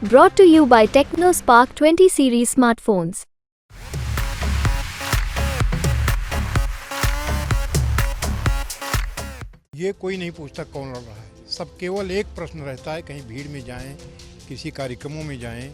Brought to you by TechnoSpark 20 series smartphones. ये कोई नहीं पूछता कौन लड़ रहा है। सब केवल एक प्रश्न रहता है, कहीं भीड़ में जाएं, किसी कार्यक्रमों में जाएं,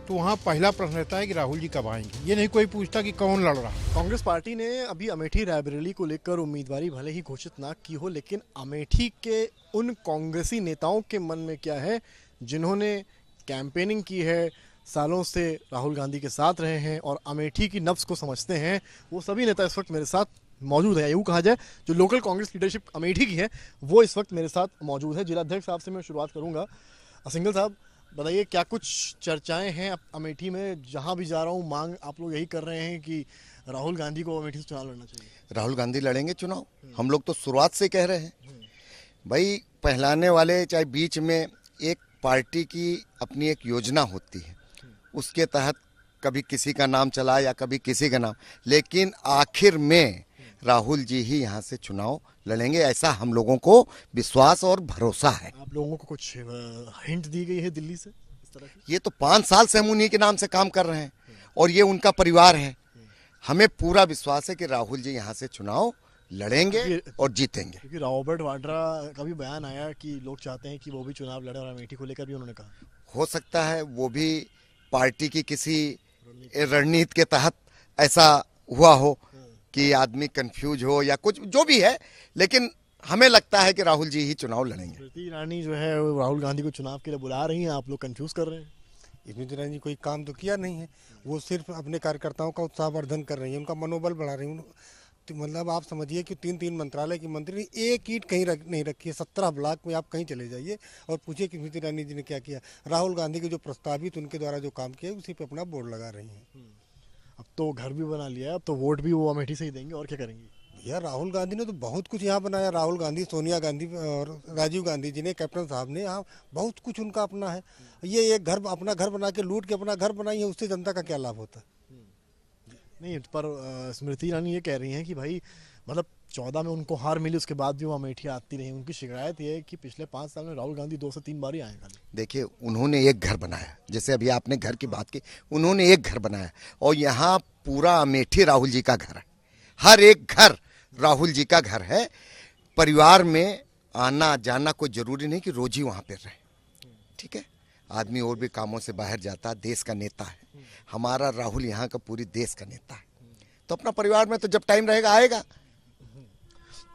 तो वहाँ पहला प्रश्न रहता है कि राहुल जी कब आएंगे। ये नहीं कोई पूछता कि कौन लड़ रहा है। कांग्रेस पार्टी ने अभी अमेठी रायबरेली को लेकर उम्मीदवारी भले ही घोषित ना की हो, लेकिन अमेठी के उन कांग्रेसी नेताओं के मन में क्या है जिन्होंने कैंपेनिंग की है, सालों से राहुल गांधी के साथ रहे हैं और अमेठी की नब्ज को समझते हैं, वो सभी नेता इस वक्त मेरे साथ मौजूद है। यूँ कहा जाए जो लोकल कांग्रेस लीडरशिप अमेठी की है वो इस वक्त मेरे साथ मौजूद है। जिलाध्यक्ष साहब से मैं शुरुआत करूंगा। सिंघल साहब, बताइए क्या कुछ चर्चाएं हैं अमेठी में? जहां भी जा रहा हूं मांग आप लोग यही कर रहे हैं कि राहुल गांधी को अमेठी से चुनाव लड़ना चाहिए। राहुल गांधी लड़ेंगे चुनाव। हम लोग तो शुरुआत से कह रहे हैं भाई, पहलाने वाले चाहे बीच में एक पार्टी की अपनी एक योजना होती है, उसके तहत कभी किसी का नाम चला या कभी किसी का नाम, लेकिन आखिर में राहुल जी ही यहाँ से चुनाव लड़ेंगे, ऐसा हम लोगों को विश्वास और भरोसा है। आप लोगों को कुछ हिंट दी गई है दिल्ली से इस तरह की? ये तो 5 साल से हम उन्हीं के नाम से काम कर रहे हैं और ये उनका परिवार है। हमें पूरा विश्वास है कि राहुल जी यहाँ से चुनाव लड़ेंगे और जीतेंगे। क्योंकि रॉबर्ट वाड्रा का भी बयान आया कि लोग चाहते हैं कि वो भी चुनाव लड़े और अमेठी को लेकर भी उन्होंने कहा हो सकता है वो भी पार्टी की किसी रणनीति के तहत ऐसा हुआ हो कि आदमी कंफ्यूज हो या कुछ जो भी है, लेकिन हमें लगता है कि राहुल जी ही चुनाव लड़ेंगे। स्मृति ईरानी जो है वो राहुल गांधी को चुनाव के लिए बुला रही हैं, आप लोग कंफ्यूज कर रहे हैं। स्मृति ईरानी जी कोई काम तो किया नहीं है, वो सिर्फ अपने कार्यकर्ताओं का उत्साहवर्धन कर रही है, उनका मनोबल बढ़ा रही है। तो मतलब आप समझिए कि 3 मंत्रालय की मंत्री ने एक ईंट कहीं नहीं रखी है। 17 ब्लॉक में आप कहीं चले जाइए और पूछिए कि स्मृति ईरानी जी ने क्या किया। राहुल गांधी के जो प्रस्तावित उनके द्वारा जो काम किया उसी पे अपना बोर्ड लगा रही हैं। अब तो घर भी बना लिया है, अब तो वोट भी वो अमेठी से ही देंगे, और क्या करेंगे? भैया राहुल गांधी ने तो बहुत कुछ यहाँ बनाया। राहुल गांधी, सोनिया गांधी और राजीव गांधी जी ने, कैप्टन साहब ने, यहाँ बहुत कुछ उनका अपना है। ये एक घर अपना घर बना के लूट के अपना घर बनाई है, उससे जनता का क्या लाभ होता है? नहीं, पर स्मृति ईरानी ये कह रही हैं कि भाई मतलब 14 में उनको हार मिली, उसके बाद भी वो अमेठी आती रही। उनकी शिकायत ये है कि पिछले 5 साल में राहुल गांधी 2 से 3 बार ही आए खाली। देखिए, उन्होंने एक घर बनाया, जैसे अभी आपने घर की बात की, उन्होंने एक घर बनाया और यहाँ पूरा अमेठी राहुल जी का घर है। हर एक घर राहुल जी का घर है। परिवार में आना जाना कोई जरूरी नहीं कि रोज ही वहाँ पर रहे, ठीक है। आदमी और भी कामों से बाहर जाता है, देश का नेता है हमारा राहुल, यहाँ का पूरी देश का नेता है, तो अपना परिवार में तो जब टाइम रहेगा आएगा।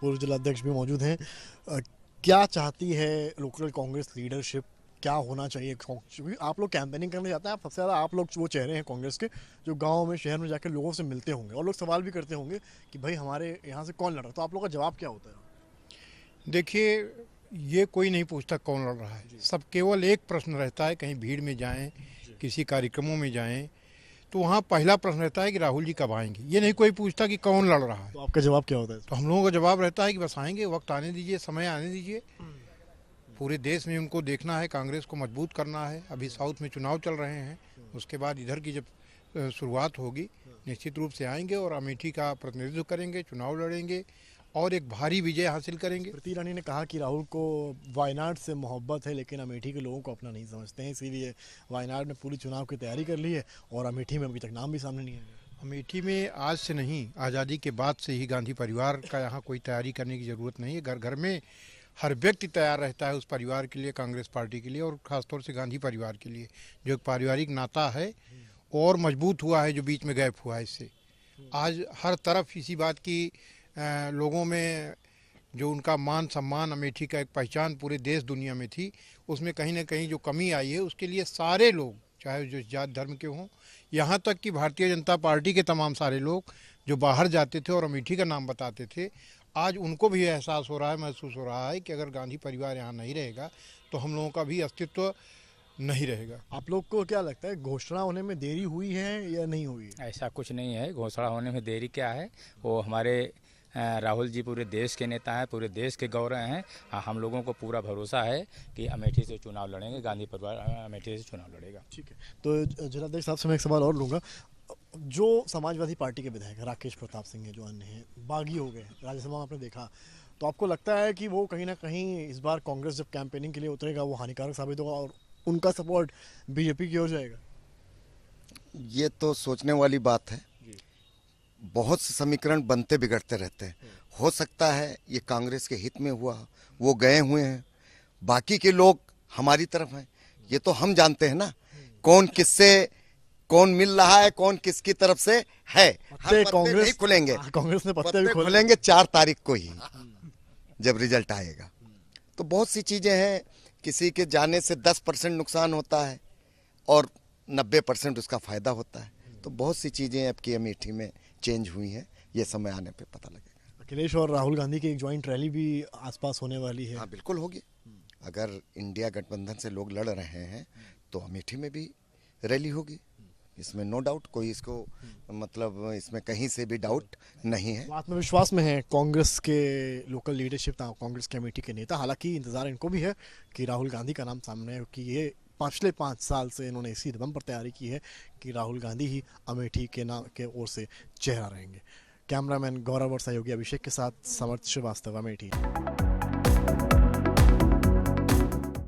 पूर्व जिलाध्यक्ष भी मौजूद हैं। क्या चाहती है लोकल कांग्रेस लीडरशिप, क्या होना चाहिए? क्योंकि आप लोग कैंपेनिंग करने जाते हैं, सबसे ज़्यादा आप लोग वो चेहरे हैं कांग्रेस के जो गाँव में शहर में जाकर लोगों से मिलते होंगे और लोग सवाल भी करते होंगे कि भाई हमारे यहाँ से कौन लड़ रहा है, तो आप लोग का जवाब क्या होता है? देखिए, ये कोई नहीं पूछता कौन लड़ रहा है। सब केवल एक प्रश्न रहता है, कहीं भीड़ में जाएं, किसी कार्यक्रमों में जाएं, तो वहाँ पहला प्रश्न रहता है कि राहुल जी कब आएंगे। ये नहीं कोई पूछता कि कौन लड़ रहा है। तो आपका जवाब क्या होता है? तो हम लोगों का जवाब रहता है कि बस आएंगे, वक्त आने दीजिए, समय आने दीजिए। पूरे देश में उनको देखना है, कांग्रेस को मजबूत करना है। अभी साउथ में चुनाव चल रहे हैं, उसके बाद इधर की जब शुरुआत होगी निश्चित रूप से आएंगे और अमेठी का प्रतिनिधित्व करेंगे, चुनाव लड़ेंगे और एक भारी विजय हासिल करेंगे। स्मृति ईरानी ने कहा कि राहुल को वायनाड से मोहब्बत है, लेकिन अमेठी के लोगों को अपना नहीं समझते हैं, इसीलिए वायनाड में पूरी चुनाव की तैयारी कर ली है और अमेठी में अभी तक नाम भी सामने नहीं आया। अमेठी में आज से नहीं, आज़ादी के बाद से ही गांधी परिवार का यहाँ कोई तैयारी करने की ज़रूरत नहीं है। घर घर में हर व्यक्ति तैयार रहता है उस परिवार के लिए, कांग्रेस पार्टी के लिए और ख़ासतौर से गांधी परिवार के लिए, जो एक पारिवारिक नाता है और मजबूत हुआ है, जो बीच में गैप हुआ है। इससे आज हर तरफ इसी बात की लोगों में जो उनका मान सम्मान, अमेठी का एक पहचान पूरे देश दुनिया में थी, उसमें कहीं ना कहीं जो कमी आई है, उसके लिए सारे लोग, चाहे जो जात धर्म के हों, यहाँ तक कि भारतीय जनता पार्टी के तमाम सारे लोग जो बाहर जाते थे और अमेठी का नाम बताते थे, आज उनको भी एहसास हो रहा है, महसूस हो रहा है कि अगर गांधी परिवार यहाँ नहीं रहेगा तो हम लोगों का भी अस्तित्व नहीं रहेगा। आप लोग को क्या लगता है, घोषणा होने में देरी हुई है या नहीं हुई है? ऐसा कुछ नहीं है, घोषणा होने में देरी क्या है। वो हमारे राहुल जी पूरे देश के नेता हैं, पूरे देश के गौरव हैं। हाँ, हम लोगों को पूरा भरोसा है कि अमेठी से चुनाव लड़ेंगे, गांधी परिवार अमेठी से चुनाव लड़ेगा। ठीक है, तो जिलाध्यक्ष साहब से मैं एक सवाल और लूँगा। जो समाजवादी पार्टी के विधायक राकेश प्रताप सिंह है, जो अन्य हैं, बागी हो गए राज्यसभा में, आपने देखा, तो आपको लगता है कि वो कहीं ना कहीं इस बार कांग्रेस जब कैंपेनिंग के लिए उतरेगा वो हानिकारक साबित होगा और उनका सपोर्ट बीजेपी की हो जाएगा? ये तो सोचने वाली बात है। बहुत से समीकरण बनते बिगड़ते रहते हैं। हो सकता है ये कांग्रेस के हित में हुआ, वो गए हुए हैं, बाकी के लोग हमारी तरफ हैं। ये तो हम जानते हैं ना कौन किससे कौन मिल रहा है, कौन किसकी तरफ से है। हर पत्ते नहीं खुलेंगे, कांग्रेस ने पत्ते भी पत्ते खोले। खुलेंगे 4 तारीख को ही जब रिजल्ट आएगा। तो बहुत सी चीजें हैं, किसी के जाने से 10% नुकसान होता है और 90% उसका फायदा होता है। तो बहुत सी चीजें अब की अमेठी में चेंज हुई हैं, ये समय आने पे पता लगेगा। अखिलेश और राहुल गांधी की एक ज्वाइंट रैली भी आसपास होने वाली है। हाँ बिल्कुल होगी। अगर इंडिया गठबंधन से लोग लड़ रहे हैं तो अमेठी में भी रैली होगी, इसमें नो डाउट, कोई इसको मतलब इसमें कहीं से भी डाउट नहीं है। आत्मविश्वास में है कांग्रेस के लोकल लीडरशिप, कांग्रेस कमेटी के नेता। हालांकि इंतजार इनको भी है कि राहुल गांधी का नाम सामने है, कि ये पिछले 5 साल से इन्होंने इसी दम पर तैयारी की है कि राहुल गांधी ही अमेठी के नाम के ओर से चेहरा रहेंगे। कैमरामैन गौरव और सहयोगी अभिषेक के साथ समर्थ श्रीवास्तव, अमेठी।